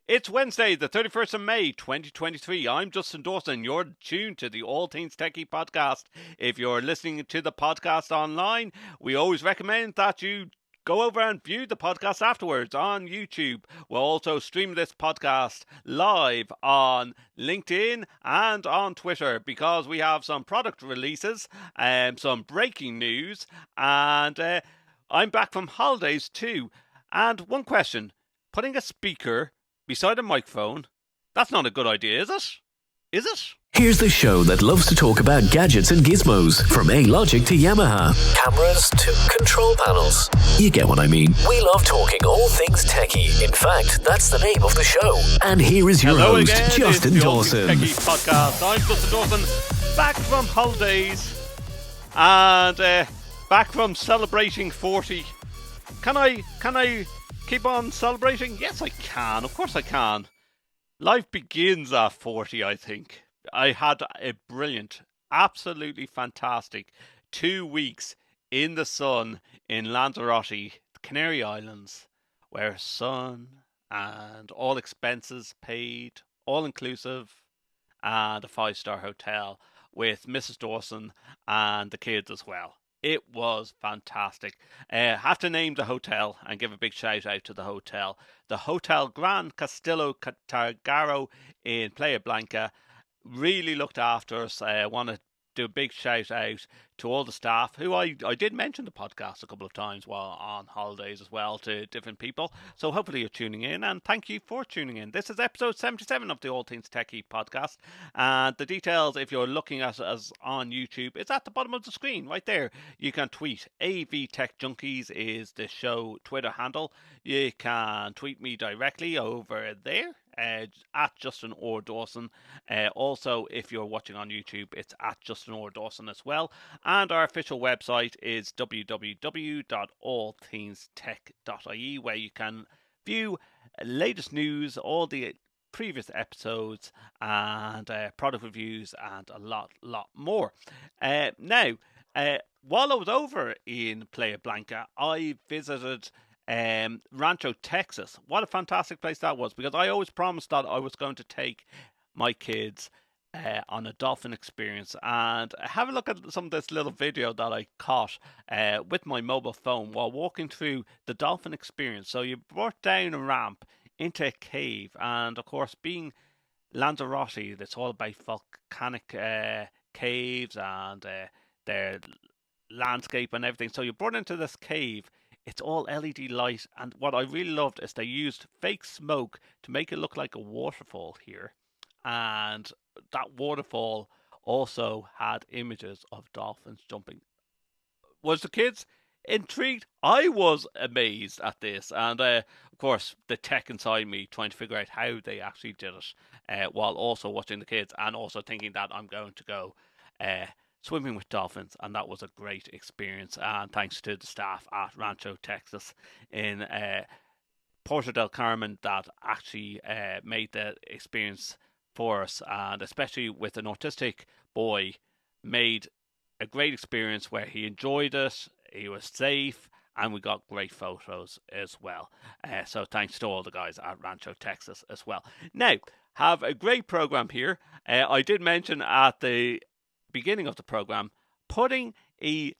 It's Wednesday, the 31st of May, 2023. I'm Justin Dawson. You're tuned to the All Things TechIE Podcast. If you're listening to the podcast online, we always recommend that you go over and view the podcast afterwards on YouTube. We'll also stream this podcast live on LinkedIn and on Twitter because we have some product releases and some breaking news. And I'm back from holidays too. And one question, putting a speaker beside a microphone, that's not a good idea, is it? Is it? Here's the show that loves to talk about gadgets and gizmos, from A-Logic to Yamaha, cameras to control panels. You get what I mean. We love talking all things techie. In fact, that's the name of the show. And here is your host, again, Justin Dawson. All Things TechIE Podcast. I'm Justin Dawson, back from holidays and back from celebrating 40. Can I keep on celebrating? Yes, I can. Of course I can. Life begins at 40, I think. I had a brilliant, absolutely fantastic 2 weeks in the sun in Lanzarote, the Canary Islands, where sun and all expenses paid, all inclusive, and a 5-star hotel with Mrs. Dawson and the kids as well. It was fantastic. Have to name the hotel and give a big shout out to the hotel. The Hotel Gran Castillo Targaro in Playa Blanca really looked after us. I want to do a big shout out to all the staff who I did mention the podcast a couple of times while on holidays as well to different people. So hopefully you're tuning in, and thank you for tuning in. This is episode 77 of the All Things TechIE Podcast, and the details, if you're looking at us on YouTube, it's at the bottom of the screen right there. You can tweet. AV Tech Junkies is the show Twitter handle. You can tweet me directly over there at Justin or Dawson. Also, if you're watching on YouTube, it's at Justin or Dawson as well. And our official website is www.allthingstech.ie, where you can view latest news, all the previous episodes, and product reviews, and a lot more. Now, while I was over in Playa Blanca, I visited Rancho, Texas. What a fantastic place that was, because I always promised that I was going to take my kids on a Dolphin experience, and have a look at some of this little video that I caught with my mobile phone while walking through the Dolphin experience. So you brought down a ramp into a cave, and of course, being Lanzarote, it's all about volcanic caves and their landscape and everything. So you brought into this cave. It's all LED light, and what I really loved is they used fake smoke to make it look like a waterfall here. And that waterfall also had images of dolphins jumping. Was the kids intrigued? I was amazed at this, and of course the tech inside me trying to figure out how they actually did it, while also watching the kids and also thinking that I'm going to go swimming with dolphins, and that was a great experience. And thanks to the staff at Rancho, Texas in Puerto del Carmen that actually made the experience for us, and especially with an autistic boy, made a great experience where he enjoyed it, he was safe, and we got great photos as well. So thanks to all the guys at Rancho, Texas as well. Now, have a great program here. I did mention at the beginning of the program, putting a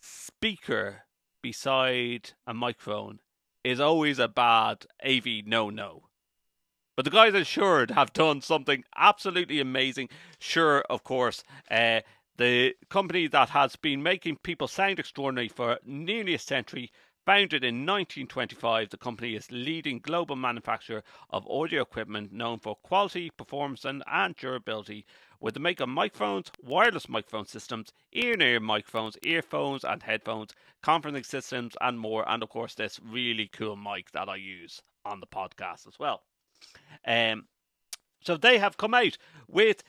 speaker beside a microphone is always a bad AV no-no. But the guys at Shure have done something absolutely amazing. Shure, of course, the company that has been making people sound extraordinary for nearly a century. Founded in 1925, the company is leading global manufacturer of audio equipment known for quality, performance, and durability, with the make of microphones, wireless microphone systems, ear-to-ear microphones, earphones and headphones, conferencing systems, and more. And of course, this really cool mic that I use on the podcast as well. So they have come out with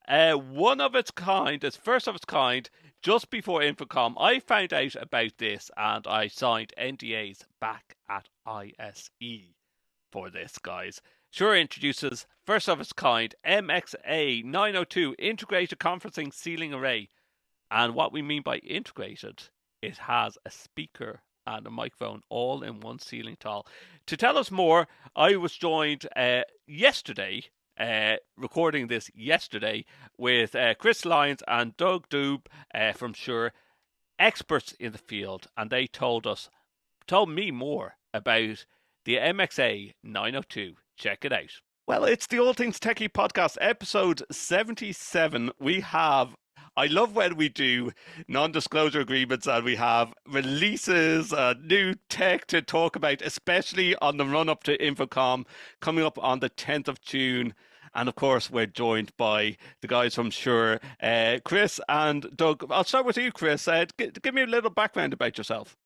one of its kind, its first of its kind, just before Infocom. I found out about this and I signed NDAs back at ISE for this, guys. Shure introduces first of its kind MXA902 integrated conferencing ceiling array. And what we mean by integrated, it has a speaker and a microphone all in one ceiling tile. To tell us more, I was joined yesterday, recording this yesterday, with Chris Lyons and Doug Doob from Shure, experts in the field, and they told me more about the MXA902. Check it out. Well, it's the All Things TechIE Podcast, episode 77. I love when we do non-disclosure agreements and we have releases, new tech to talk about, especially on the run-up to Infocom coming up on the 10th of June. And of course, we're joined by the guys from Shure, Chris and Doug. I'll start with you, Chris. Give me a little background about yourself.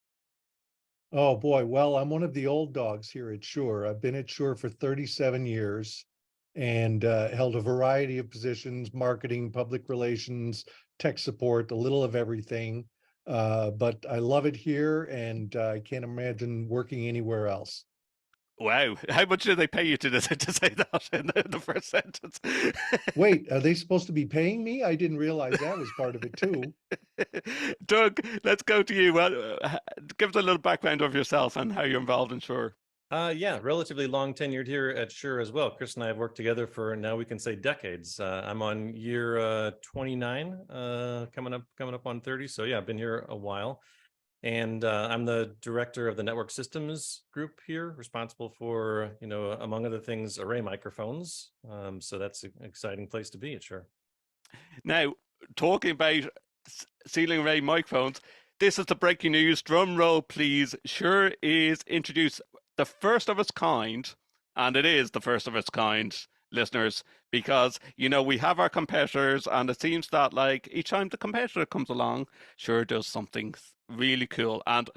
Oh boy, well, I'm one of the old dogs here at Shure. I've been at Shure for 37 years and held a variety of positions: marketing, public relations, tech support, a little of everything. But I love it here, and I can't imagine working anywhere else. Wow. How much did they pay you to say that in the first sentence? Wait, are they supposed to be paying me? I didn't realize that was part of it too. Doug, let's go to you. Give us a little background of yourself and how you're involved in Shure. Yeah, relatively long tenured here at Shure as well. Chris and I have worked together for, now we can say, decades. I'm on year 29, coming up on 30. So yeah, I've been here a while. And I'm the director of the network systems group here, responsible for, among other things, array microphones. So that's an exciting place to be at Shure. Now, talking about ceiling array microphones, this is the breaking news. Drum roll, please. Shure is introduced the first of its kind, and it is the first of its kind, listeners, because we have our competitors, and it seems that like each time the competitor comes along, Shure does something really cool. And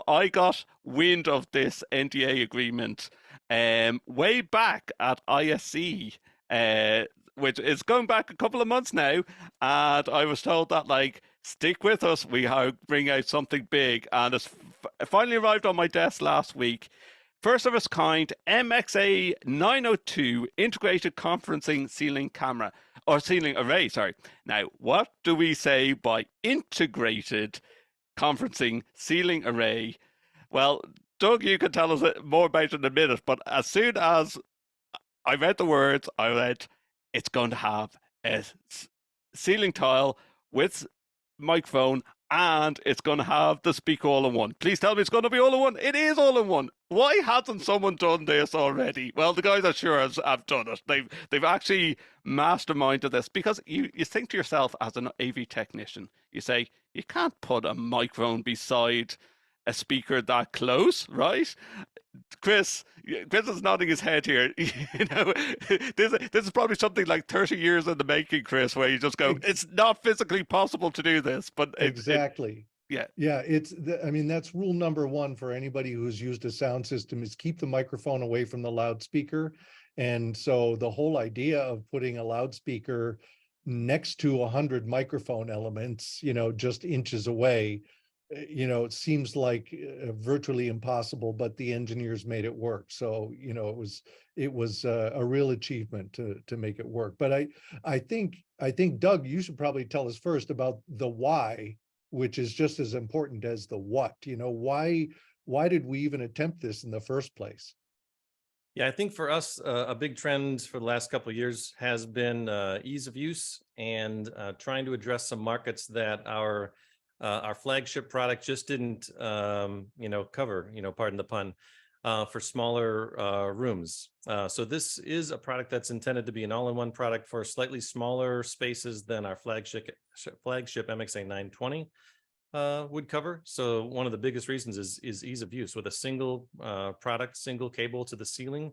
I got wind of this NDA agreement way back at ISC, which is going back a couple of months now, and I was told that like stick with us, we are bring out something big, and it's finally arrived on my desk last week. First of its kind, MXA902 integrated conferencing ceiling camera, or ceiling array, sorry. Now, what do we say by integrated conferencing ceiling array? Well, Doug, you can tell us more about it in a minute, but as soon as I read the words, I read it's going to have a ceiling tile with microphone, and it's going to have the speaker all in one. Please tell me it's going to be all in one. It is all in one. Why hasn't someone done this already? Well, the guys at Shure have done it. They've actually masterminded this, because you think to yourself as an AV technician, you say, you can't put a microphone beside a speaker that close, right? Chris is nodding his head here. This is probably something like 30 years in the making, Chris, where you just go, it's not physically possible to do this, but exactly. Yeah. That's rule number one for anybody who's used a sound system, is keep the microphone away from the loudspeaker. And so the whole idea of putting a loudspeaker next to 100 microphone elements, just inches away, it seems like virtually impossible, but the engineers made it work. So, it was a real achievement to make it work. But I think, Doug, you should probably tell us first about the why, which is just as important as the what. Why did we even attempt this in the first place? Yeah, I think for us, a big trend for the last couple of years has been ease of use, and trying to address some markets that our flagship product just didn't, cover, pardon the pun, for smaller rooms. So this is a product that's intended to be an all-in-one product for slightly smaller spaces than our flagship MXA920 would cover. So one of the biggest reasons is ease of use. With a single product, single cable to the ceiling,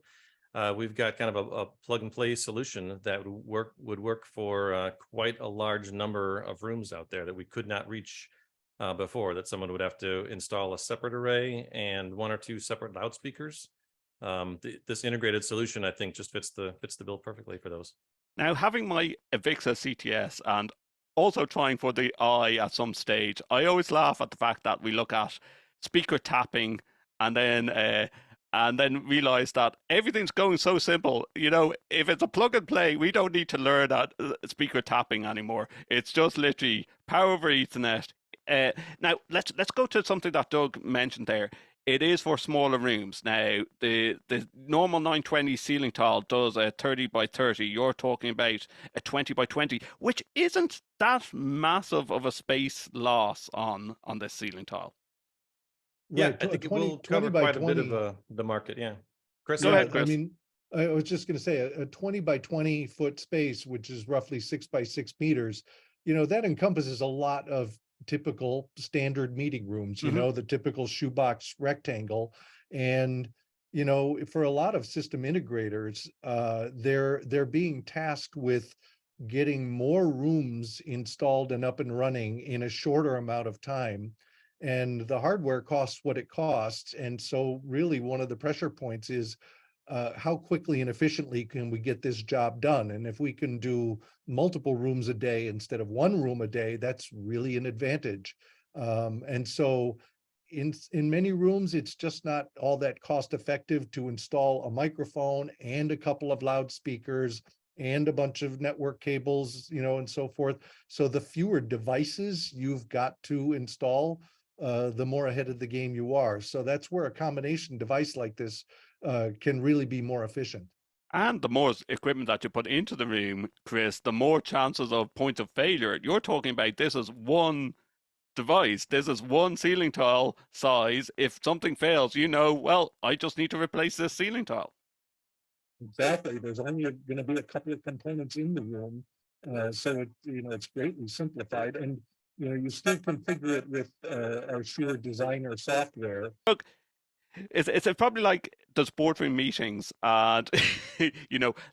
we've got kind of a plug-and-play solution that would work for quite a large number of rooms out there that we could not reach before, that someone would have to install a separate array and one or two separate loudspeakers. This integrated solution, I think, just fits the bill perfectly for those. Now, having my Avixa CTS and also trying for the eye at some stage, I always laugh at the fact that we look at speaker tapping and then realize that everything's going so simple. If it's a plug and play, we don't need to learn that speaker tapping anymore. It's just literally power over Ethernet Now let's go to something that Doug mentioned there. It is for smaller rooms. Now the normal 920 ceiling tile does a 30 by 30. You're talking about a 20 by 20, which isn't that massive of a space loss on this ceiling tile. Yeah, Right. I think it 20 will cover 20 by quite a bit 20. of the market. Yeah. Chris, Go Yeah, ahead, Chris. I mean, I was just going to say a 20 by 20 foot space, which is roughly 6 by 6 meters, that encompasses a lot of typical standard meeting rooms, Mhm. the typical shoebox rectangle. And, for a lot of system integrators, they're being tasked with getting more rooms installed and up and running in a shorter amount of time. And the hardware costs what it costs. And so really one of the pressure points is how quickly and efficiently can we get this job done? And if we can do multiple rooms a day instead of one room a day, that's really an advantage. And so in many rooms, it's just not all that cost effective to install a microphone and a couple of loudspeakers and a bunch of network cables, and so forth. So the fewer devices you've got to install, the more ahead of the game you are. So that's where a combination device like this can really be more efficient. And the more equipment that you put into the room, Chris, the more chances of points of failure. You're talking about this is one device. This is one ceiling tile size. If something fails, well, I just need to replace this ceiling tile. Exactly. There's only going to be a couple of components in the room. So it's greatly simplified. And you still configure it with our Shure Designer software. Look, it's probably like those boardroom meetings, and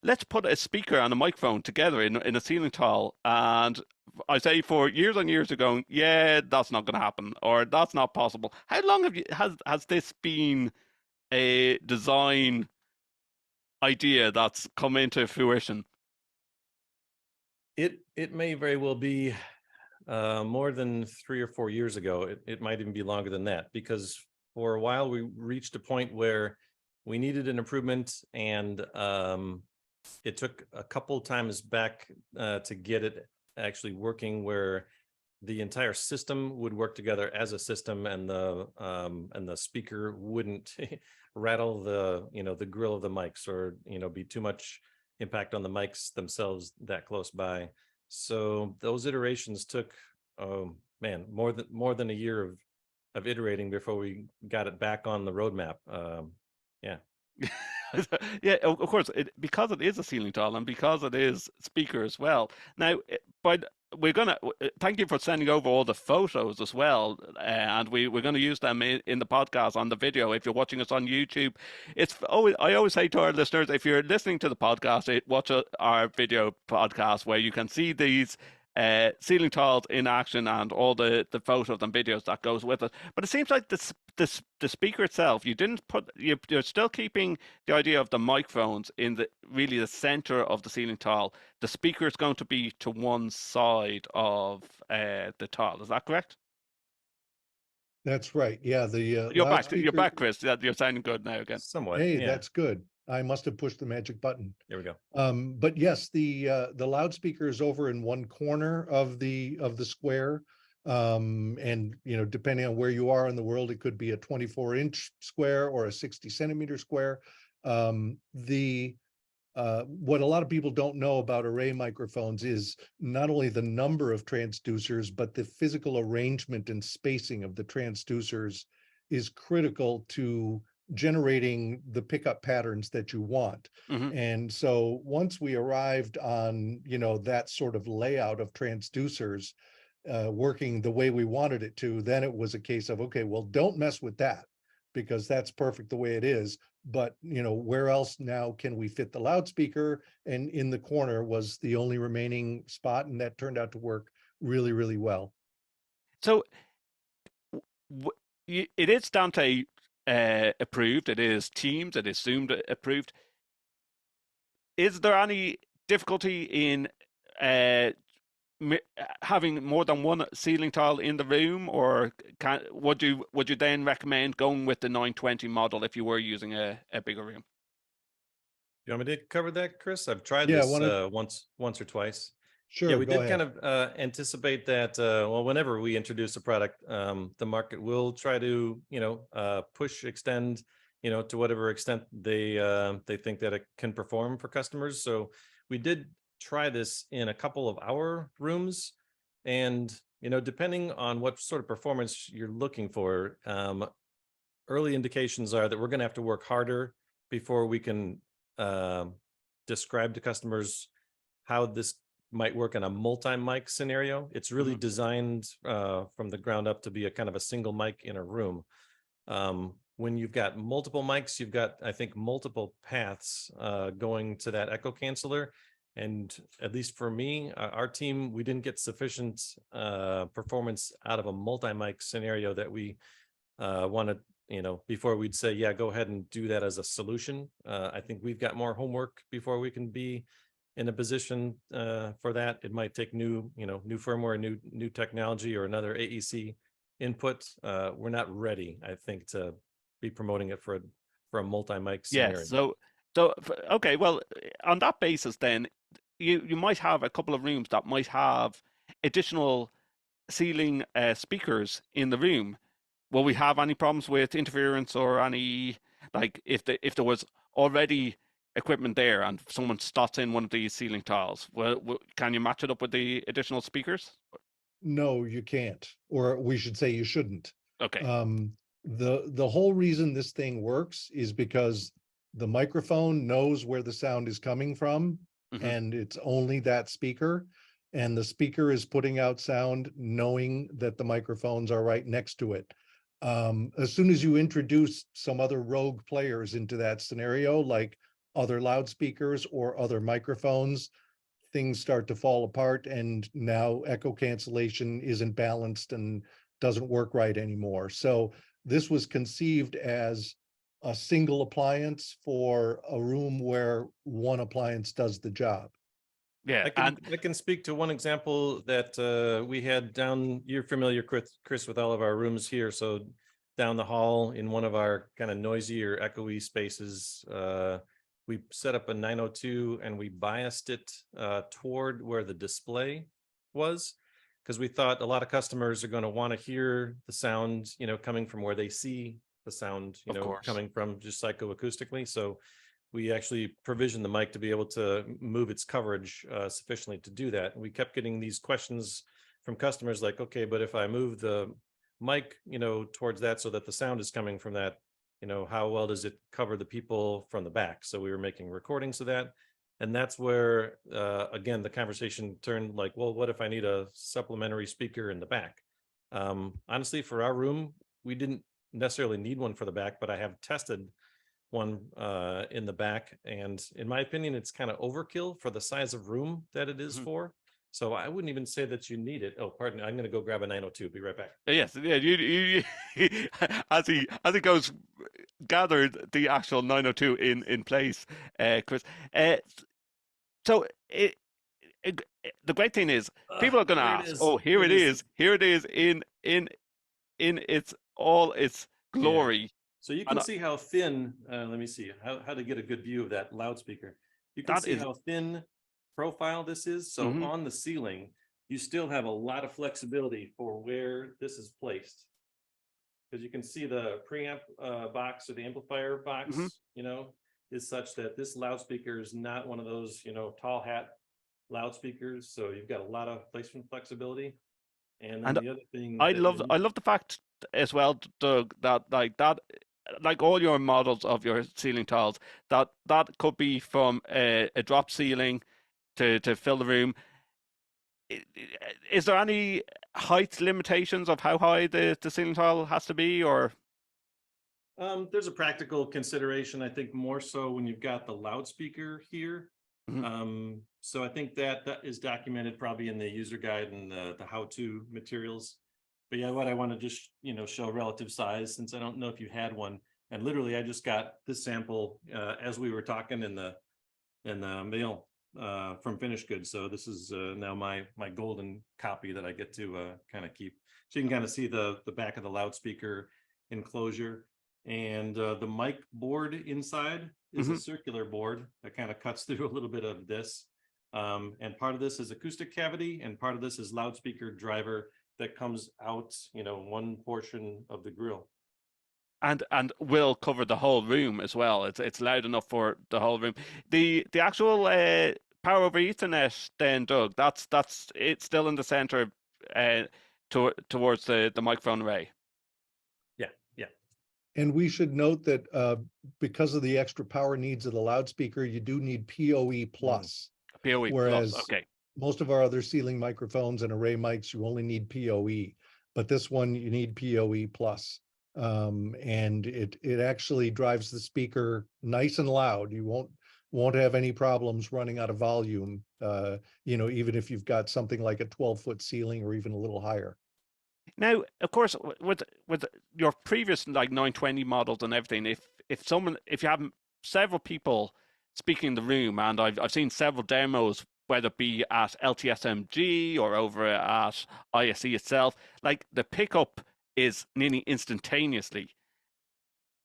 let's put a speaker and a microphone together in a ceiling tile. And I say for years and years ago, yeah, that's not going to happen, or that's not possible. How long has this been a design idea that's come into fruition? It may very well be more than 3 or 4 years ago. It might even be longer than that, because for a while we reached a point where we needed an improvement, and it took a couple times back to get it actually working where the entire system would work together as a system, and the speaker wouldn't rattle the grill of the mics, or be too much impact on the mics themselves that close by. So those iterations took more than a year of iterating before we got it back on the roadmap. Yeah. Yeah, of course, because it is a ceiling tile and because it is speaker as well. Now, but we're gonna thank you for sending over all the photos as well, and we're going to use them in the podcast on the video. If you're watching us on YouTube, I always say to our listeners, if you're listening to the podcast, watch our video podcast where you can see these ceiling tiles in action and all the photos and videos that goes with it. But it seems like the speaker itself, you're still keeping the idea of the microphones in the center of the ceiling tile. The speaker is going to be to one side of the tile. Is that correct? That's right. Yeah, the You're back. loudspeaker. You're back, Chris. Yeah, you're sounding good now again. Somewhat. Hey, yeah. that's good. I must have pushed the magic button. There we go. But yes, the loudspeaker is over in one corner of the square. And depending on where you are in the world, it could be a 24-inch square or a 60 centimeter square. What a lot of people don't know about array microphones is not only the number of transducers, but the physical arrangement and spacing of the transducers is critical to generating the pickup patterns that you want. Mm-hmm. And so once we arrived on, that sort of layout of transducers working the way we wanted it to, then it was a case of, okay, well, don't mess with that because that's perfect the way it is. But, where else now can we fit the loudspeaker? And in the corner was the only remaining spot, and that turned out to work really, really well. So it is Dante approved. It is Teams. It is Zoom approved. Is there any difficulty in having more than one ceiling tile in the room, or would you then recommend going with the 920 model if you were using a bigger room? You want me to cover that, Chris? I've tried Yeah, this once or twice. Sure, Yeah, we go did kind ahead. of anticipate that, well, whenever we introduce a product, the market will try to, push, extend, to whatever extent they think that it can perform for customers. So we did try this in a couple of our rooms, and, depending on what sort of performance you're looking for, early indications are that we're going to have to work harder before we can describe to customers how this might work in a multi-mic scenario. It's really designed from the ground up to be a kind of a single mic in a room. When you've got multiple mics, you've got, I think, multiple paths going to that echo canceller. And at least for me, our team, we didn't get sufficient performance out of a multi-mic scenario that we wanted, before we'd say, yeah, go ahead and do that as a solution. I think we've got more homework before we can be in a position for that. It might take new firmware, new technology, or another AEC input. We're not ready, I think, to be promoting it for a multi-mic scenario. Yeah. So okay. Well, on that basis, then you might have a couple of rooms that might have additional ceiling speakers in the room. Will we have any problems with interference or any, like, if there was already equipment there and someone slots in one of these ceiling tiles, can you match it up with the additional speakers? No, you can't, or we should say you shouldn't. Okay. The whole reason this thing works is because the microphone knows where the sound is coming from, and it's only that speaker, and the speaker is putting out sound knowing that the microphones are right next to it. As soon as you introduce some other rogue players into that scenario, like other loudspeakers or other microphones, things start to fall apart, and now echo cancellation isn't balanced and doesn't work right anymore. So this was conceived as a single appliance for a room where one appliance does the job. Yeah. I can speak to one example that we had down. You're familiar, Chris, with all of our rooms here. So down the hall in one of our kind of noisy or echoey spaces, we set up a 902 and we biased it toward where the display was, because we thought a lot of customers are going to want to hear the sound, coming from where they see the sound, coming from, just psychoacoustically. So we actually provisioned the mic to be able to move its coverage sufficiently to do that. And we kept getting these questions from customers like, okay, but if I move the mic, towards that so that the sound is coming from that, how well does it cover the people from the back? So we were making recordings of that. And that's where, again, the conversation turned like, well, what if I need a supplementary speaker in the back? Honestly, for our room, we didn't necessarily need one for the back, but I have tested one in the back. And in my opinion, it's kind of overkill for the size of room that it is for. So I wouldn't even say that you need it. Oh, pardon me. I'm going to go grab a 902. Be right back. Yes. Yeah. You as he goes, gathered the actual 902 in place, Chris. So the great thing is, people are going to ask, "Oh, here it is. Here it is in its all its glory." Yeah. So you can see how thin. Let me see how to get a good view of that loudspeaker. You can see how thin profile this is. So on the ceiling, you still have a lot of flexibility for where this is placed, because you can see the preamp box or the amplifier box, is such that this loudspeaker is not one of those, tall hat loudspeakers. So you've got a lot of placement flexibility. And then the other thing, I love the fact as well, Doug, that like all your models of your ceiling tiles, that could be from a drop ceiling to fill the room. Is there any height limitations of how high the ceiling tile has to be, or? There's a practical consideration, I think, more so when you've got the loudspeaker here. So I think that is documented probably in the user guide and the how-to materials. But yeah, what I want to just show relative size, since I don't know if you had one. And literally, I just got this sample as we were talking in the mail from Finished Goods. So this is now my golden copy that I get to kind of keep. So you can kind of see the back of the loudspeaker enclosure, and the mic board inside is a circular board that kind of cuts through a little bit of this. And part of this is acoustic cavity, and part of this is loudspeaker driver that comes out, one portion of the grill. And will cover the whole room as well. It's loud enough for the whole room. The actual power over Ethernet then, Doug, that's it's still in the center towards the microphone array. Yeah. And we should note that because of the extra power needs of the loudspeaker, you do need PoE plus. PoE whereas plus, okay. most of our other ceiling microphones and array mics, you only need PoE, but this one you need PoE plus. And it actually drives the speaker nice and loud. You won't have any problems running out of volume, even if you've got something like a 12-foot ceiling or even a little higher. Now, of course, with your previous like 920 models and everything, if you have several people speaking in the room, and I've seen several demos, whether it be at LTSMG or over at ISE itself, like the pickup is nearly instantaneously.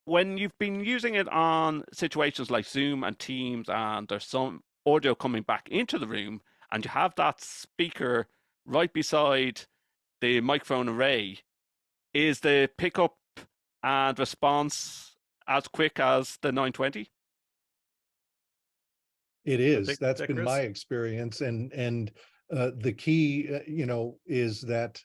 When you've been using it on situations like Zoom and Teams, and there's some audio coming back into the room, and you have that speaker right beside the microphone array, is the pickup and response as quick as the 920? It is. That's been my experience, and the key, is that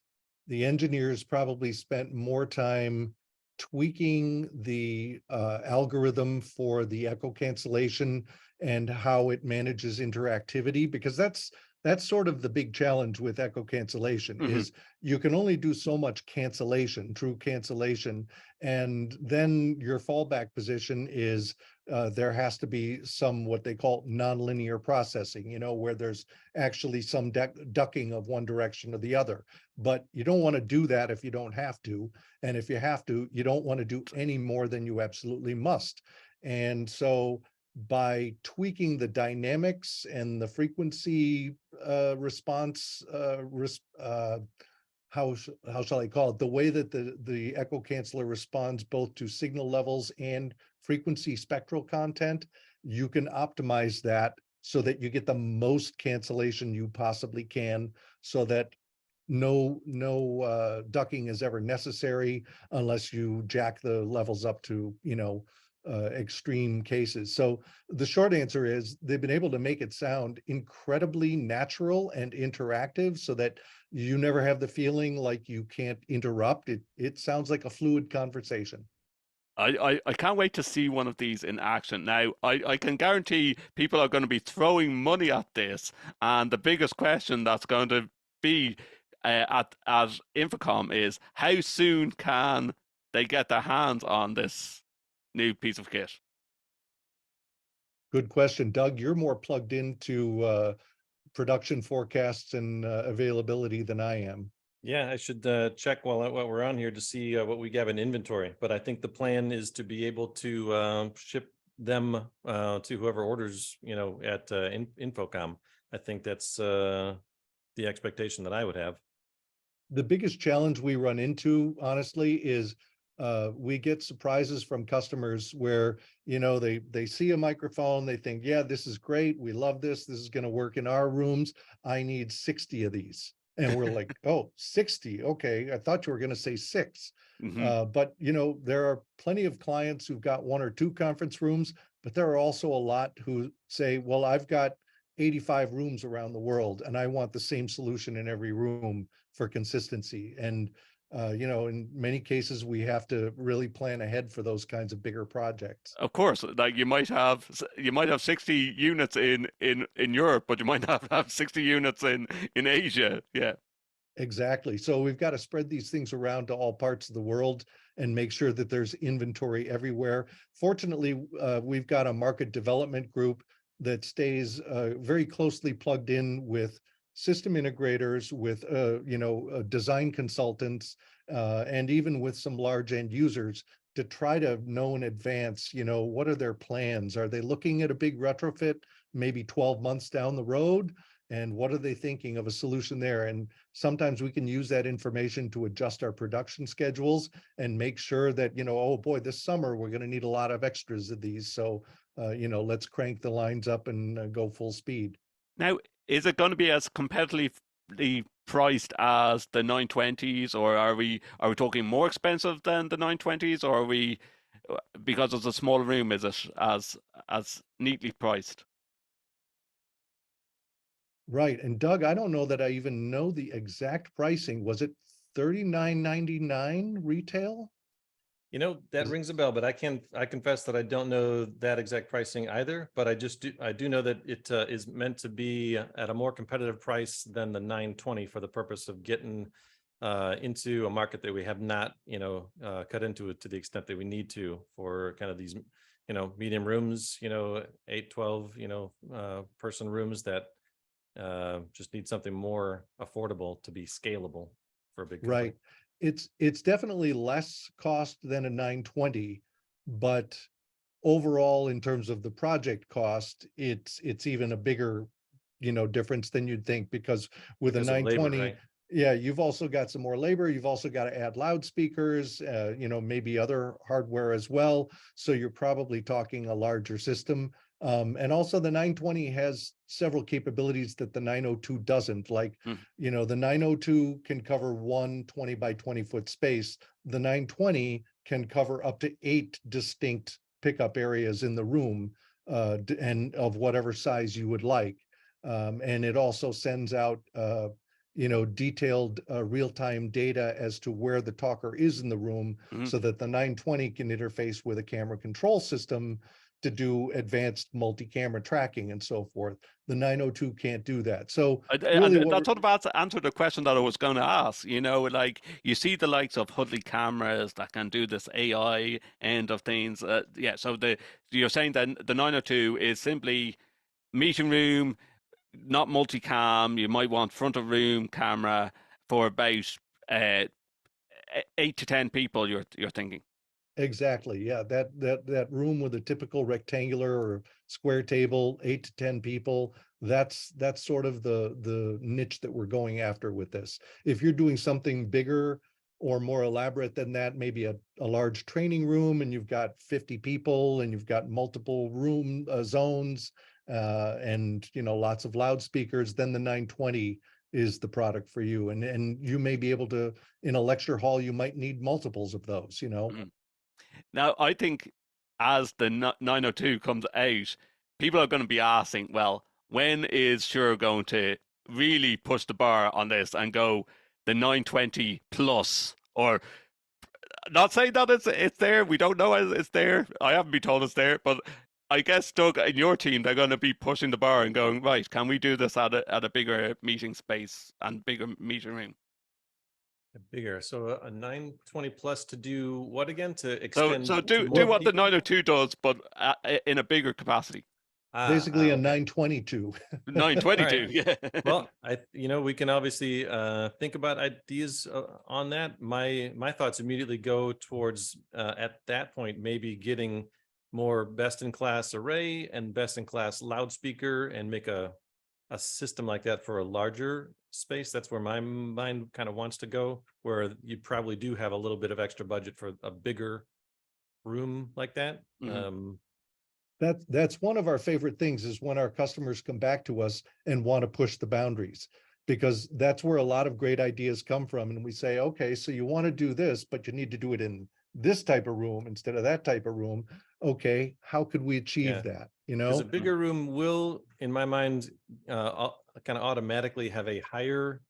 the engineers probably spent more time tweaking the algorithm for the echo cancellation and how it manages interactivity, because that's sort of the big challenge with echo cancellation. Is you can only do so much cancellation, true cancellation, and then your fallback position is there has to be some what they call nonlinear processing, where there's actually some ducking of one direction or the other. But you don't want to do that if you don't have to. And if you have to, you don't want to do any more than you absolutely must. And so by tweaking the dynamics and the frequency response, how shall I call it? The way that the echo canceller responds both to signal levels and frequency spectral content, you can optimize that so that you get the most cancellation you possibly can, so that no ducking is ever necessary unless you jack the levels up to extreme cases. So the short answer is they've been able to make it sound incredibly natural and interactive, so that you never have the feeling like you can't interrupt. It sounds like a fluid conversation. I can't wait to see one of these in action. Now, I can guarantee people are going to be throwing money at this, and the biggest question that's going to be at Infocom is, how soon can they get their hands on this new piece of kit? Good question, Doug. You're more plugged into production forecasts and availability than I am. Yeah, I should check while we're on here to see what we have in inventory. But I think the plan is to be able to ship them to whoever orders, at Infocom. I think that's the expectation that I would have. The biggest challenge we run into, honestly, is we get surprises from customers where, they see a microphone, they think, yeah, this is great, we love this is going to work in our rooms, I need 60 of these. And we're like, oh, 60, okay, I thought you were going to say 6. But there are plenty of clients who've got 1 or 2 conference rooms, but there are also a lot who say, well, I've got 85 rooms around the world and I want the same solution in every room for consistency. And in many cases, we have to really plan ahead for those kinds of bigger projects. Of course, like you might have 60 units in Europe, but you might not have 60 units in Asia. Yeah, exactly. So we've got to spread these things around to all parts of the world and make sure that there's inventory everywhere. Fortunately, we've got a market development group that stays very closely plugged in with system integrators, with design consultants, and even with some large end users, to try to know in advance, what are their plans? Are they looking at a big retrofit maybe 12 months down the road? And what are they thinking of a solution there? And sometimes we can use that information to adjust our production schedules and make sure that, oh boy, this summer we're going to need a lot of extras of these. So, let's crank the lines up and go full speed. Now, is it going to be as competitively priced as the 920s, or are we talking more expensive than the 920s, or are we, because it's a smaller room, is it as neatly priced? Right. And Doug, I don't know that I even know the exact pricing. Was it $39.99 retail? You know, that rings a bell, but I confess that I don't know that exact pricing either, but I do know that it is meant to be at a more competitive price than the 920 for the purpose of getting into a market that we have not, cut into it to the extent that we need to for kind of these, medium rooms, 8, 12, person rooms that just need something more affordable to be scalable for a big company. Right. It's definitely less cost than a 920, but overall, in terms of the project cost, it's even a bigger, difference than you'd think, because with a Because of labor, 920, right? yeah, you've also got some more labor. You've also got to add loudspeakers, maybe other hardware as well. So you're probably talking a larger system. And also the 920 has several capabilities that the 902 doesn't. Like, Mm. the 902 can cover one 20 by 20 foot space. The 920 can cover up to 8 distinct pickup areas in the room, and of whatever size you would like. And it also sends out, detailed real-time data as to where the talker is in the room, Mhm. so that the 920 can interface with a camera control system to do advanced multi-camera tracking and so forth. The 902 can't do that. So really And what that sort of answered the question that I was going to ask. Like you see the likes of Huddly cameras that can do this AI end of things. Yeah, so you're saying that the 902 is simply meeting room, not multicam. You might want front of room camera for about uh, 8 to 10 people. You're thinking. Exactly. Yeah. That room with a typical rectangular or square table, 8 to 10 people. That's sort of the niche that we're going after with this. If you're doing something bigger or more elaborate than that, maybe a large training room, and you've got 50 people and you've got multiple room zones, and lots of loudspeakers, then the 920 is the product for you. And you may be able to, in a lecture hall, you might need multiples of those. Mhm. Now, I think as the 902 comes out, people are going to be asking, well, when is Shure going to really push the bar on this and go the 920 plus? Or not saying that it's there. We don't know it's there. I haven't been told it's there, but I guess, Doug, in your team, they're going to be pushing the bar and going, right, can we do this at a bigger meeting space and bigger meeting room? Bigger. So a 920 plus to do what again? To So extend so to do more what the people? 902 does, but in a bigger capacity. Basically a Okay. 922. 922, yeah. Well, we can obviously think about ideas on that. My thoughts immediately go towards at that point maybe getting more best in class array and best in class loudspeaker and make a system like that for a larger space. That's where my mind kind of wants to go, where you probably do have a little bit of extra budget for a bigger room like that. Mhm. That's one of our favorite things, is when our customers come back to us and want to push the boundaries, because that's where a lot of great ideas come from. And we say, okay, so you want to do this, but you need to do it in this type of room instead of that type of room. Okay, how could we achieve Yeah. that? Because a bigger room will, in my mind, kind of automatically have a higher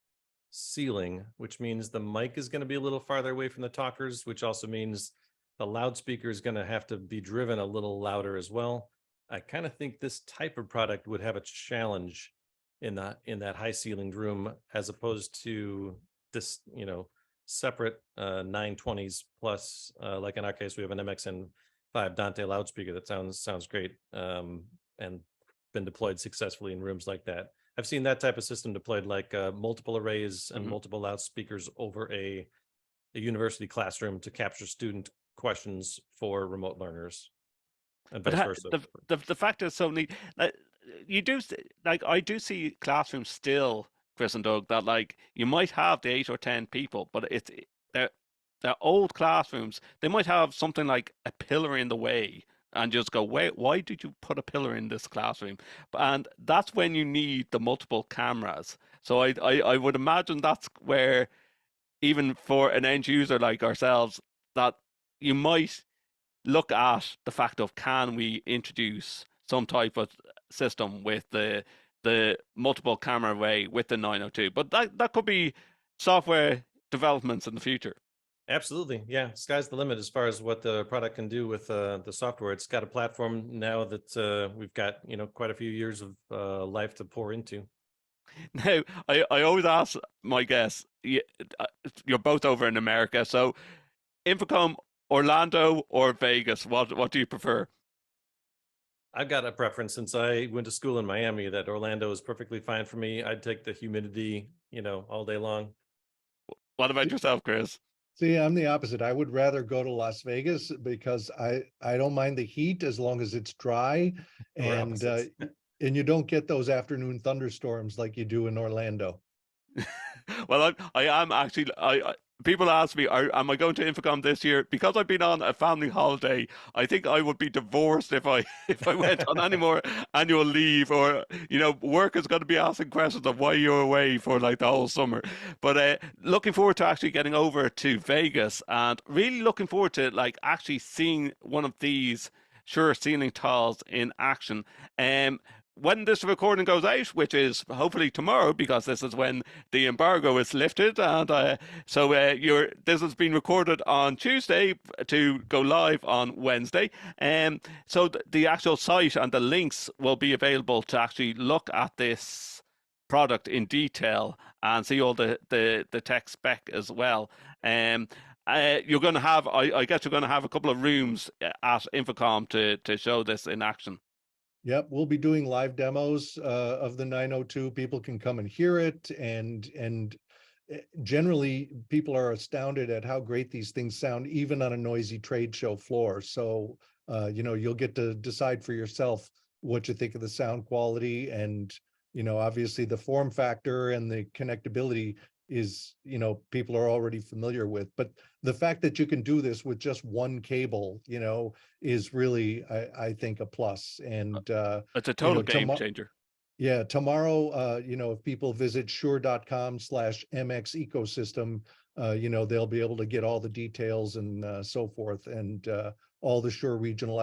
ceiling, which means the mic is going to be a little farther away from the talkers, which also means the loudspeaker is going to have to be driven a little louder as well. I kind of think this type of product would have a challenge in that high ceilinged room, as opposed to this, separate 920s plus, like in our case, we have an MXN5 Dante loudspeaker that sounds great, and been deployed successfully in rooms like that. I've seen that type of system deployed, like multiple arrays and Mhm. multiple loudspeakers over a university classroom to capture student questions for remote learners, and But vice versa. the fact is so neat. Like, you do like I do see classrooms still, Chris and Doug, that like you might have the 8 or 10 people, but they're they're old classrooms. They might have something like a pillar in the way, and just go, wait, why did you put a pillar in this classroom? And that's when you need the multiple cameras. So I would imagine that's where, even for an end user like ourselves, that you might look at the fact of, can we introduce some type of system with the multiple camera array with the 902? But that could be software developments in the future. Absolutely. Yeah. Sky's the limit as far as what the product can do with the software. It's got a platform now that we've got, quite a few years of life to pour into. Now, I always ask my guests, you're both over in America, so Infocom, Orlando or Vegas, what do you prefer? I've got a preference since I went to school in Miami that Orlando is perfectly fine for me. I'd take the humidity, all day long. What about yourself, Chris? See, I'm the opposite. I would rather go to Las Vegas because I don't mind the heat as long as it's dry, and you don't get those afternoon thunderstorms like you do in Orlando. Well, I am actually. People ask me, am I going to Infocom this year? Because I've been on a family holiday, I think I would be divorced if I went on any more annual leave, or work is going to be asking questions of why you're away for like the whole summer. But looking forward to actually getting over to Vegas, and really looking forward to like actually seeing one of these Shure ceiling tiles in action. When this recording goes out, which is hopefully tomorrow, because this is when the embargo is lifted, and this has been recorded on Tuesday to go live on Wednesday, so the actual site and the links will be available to actually look at this product in detail and see all the tech spec as well. You're going to have, I guess, you're going to have a couple of rooms at Infocom to show this in action. Yep, we'll be doing live demos of the 902. People can come and hear it, and generally people are astounded at how great these things sound, even on a noisy trade show floor. So you'll get to decide for yourself what you think of the sound quality, and obviously the form factor and the connectability is people are already familiar with, but the fact that you can do this with just one cable is really I think a plus. And it's a total game changer. Yeah, tomorrow if people visit shure.com/mx ecosystem, they'll be able to get all the details and so forth, and all the Shure regional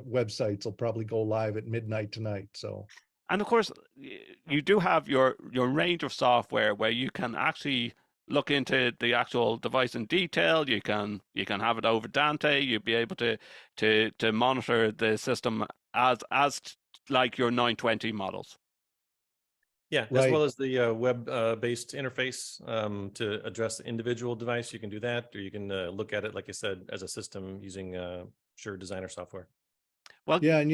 websites will probably go live at midnight tonight. So, and of course, you do have your range of software where you can actually look into the actual device in detail. You can have it over Dante. You'll be able to monitor the system as like your 920 models. Yeah, right. As well as the web-based interface to address the individual device. You can do that, or you can look at it, like I said, as a system using Shure Designer software. Well, yeah, and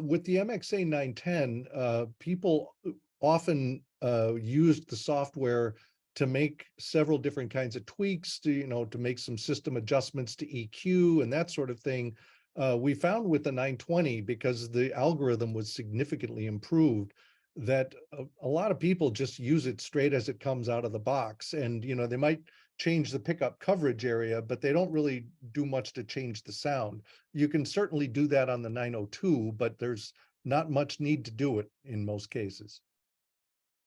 with the MXA910, people often used the software to make several different kinds of tweaks to make some system adjustments to EQ and that sort of thing. We found with the 920, because the algorithm was significantly improved, that a lot of people just use it straight as it comes out of the box, and they might change the pickup coverage area, but they don't really do much to change the sound. You can certainly do that on the 902, but there's not much need to do it in most cases.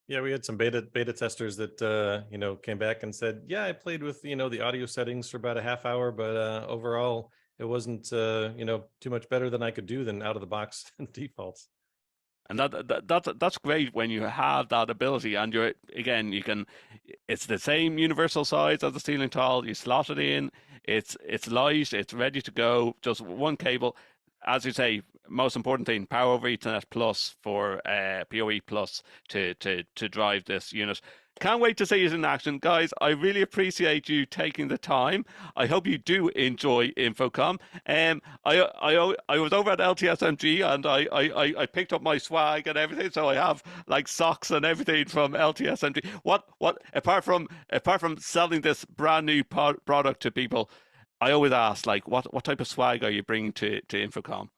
Yeah, we had some beta testers that came back and said, yeah, I played with the audio settings for about a half hour, but overall it wasn't too much better than I could do than out of the box defaults. And that's great when you have that ability, and it's the same universal size as the ceiling tile. You slot it in, it's light, it's ready to go, just one cable. As you say, most important thing, power over Ethernet Plus for PoE Plus to drive this unit. Can't wait to see it in action, guys. I really appreciate you taking the time. I hope you do enjoy Infocom. I was over at LTSMG, and I picked up my swag and everything, so I have like socks and everything from LTSMG. What apart from selling this brand new product to people, I always ask, like, what type of swag are you bringing to Infocom?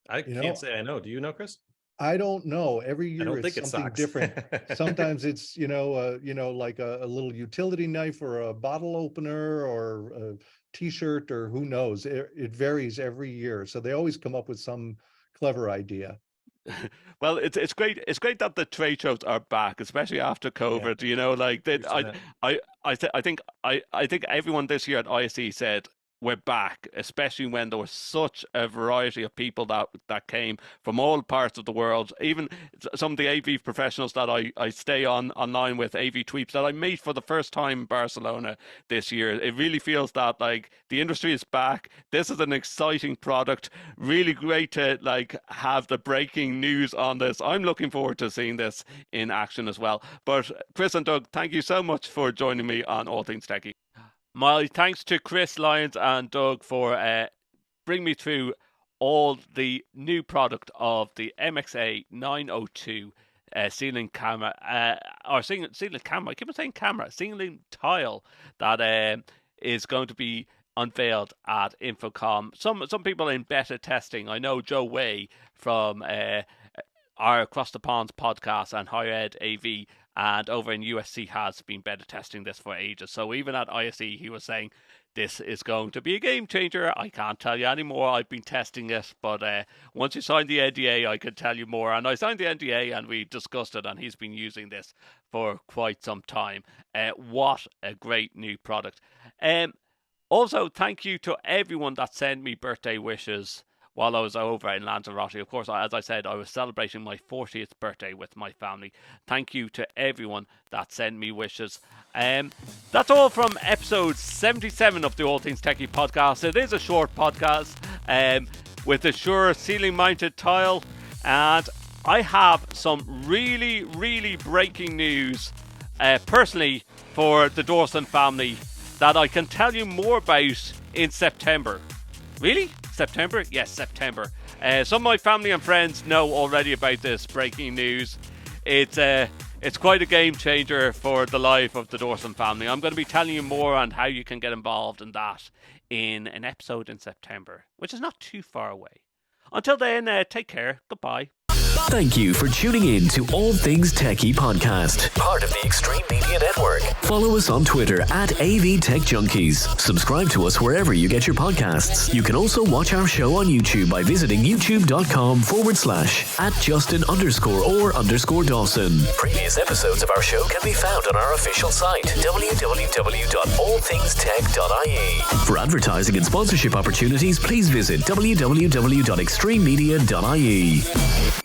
I can't say I know. Do you know, Chris? I don't know. Every year it's something different. Sometimes it's, like a little utility knife or a bottle opener or a t-shirt or who knows, it varies every year. So they always come up with some clever idea. Well, it's great. It's great that the trade shows are back, especially after COVID. You know, like I think everyone this year at ISE said we're back, especially when there was such a variety of people that came from all parts of the world. Even some of the AV professionals that I stay online with, AV tweeps that I meet for the first time in Barcelona this year. It really feels that like the industry is back. This is an exciting product. Really great to like have the breaking news on this. I'm looking forward to seeing this in action as well. But Chris and Doug, thank you so much for joining me on All Things TechIE. My thanks to Chris Lyons and Doug for bringing me through all the new product of the MXA902 ceiling camera, or ceiling camera. I keep on saying camera, ceiling tile that is going to be unveiled at Infocom. Some people in beta testing. I know Joe Way from our Across the Ponds podcast and Higher Ed AV, and over in USC has been beta testing this for ages. So even at ISE, he was saying this is going to be a game changer. I can't tell you anymore. I've been testing it, but once you sign the NDA, I could tell you more. And I signed the NDA and we discussed it, and he's been using this for quite some time. What a great new product. Also, thank you to everyone that sent me birthday wishes while I was over in Lanzarote. Of course, as I said, I was celebrating my 40th birthday with my family. Thank you to everyone that sent me wishes. That's all from episode 77 of the All Things TechIE podcast. It is a short podcast with the Shure ceiling mounted tile. And I have some really, really breaking news personally for the Dolphin family that I can tell you more about in September. Really? September? Yes, September. Some of my family and friends know already about this breaking news. It's quite a game changer for the life of the Dolphin family. I'm going to be telling you more on how you can get involved in that in an episode in September, which is not too far away. Until then, take care. Goodbye. Thank you for tuning in to All Things TechIE Podcast, part of the Extreme Media Network. Follow us on Twitter at AV Tech Junkies. Subscribe to us wherever you get your podcasts. You can also watch our show on YouTube by visiting youtube.com/@Justin_or_Dawson. Previous episodes of our show can be found on our official site, www.allthingstech.ie. For advertising and sponsorship opportunities, please visit www.extrememedia.ie.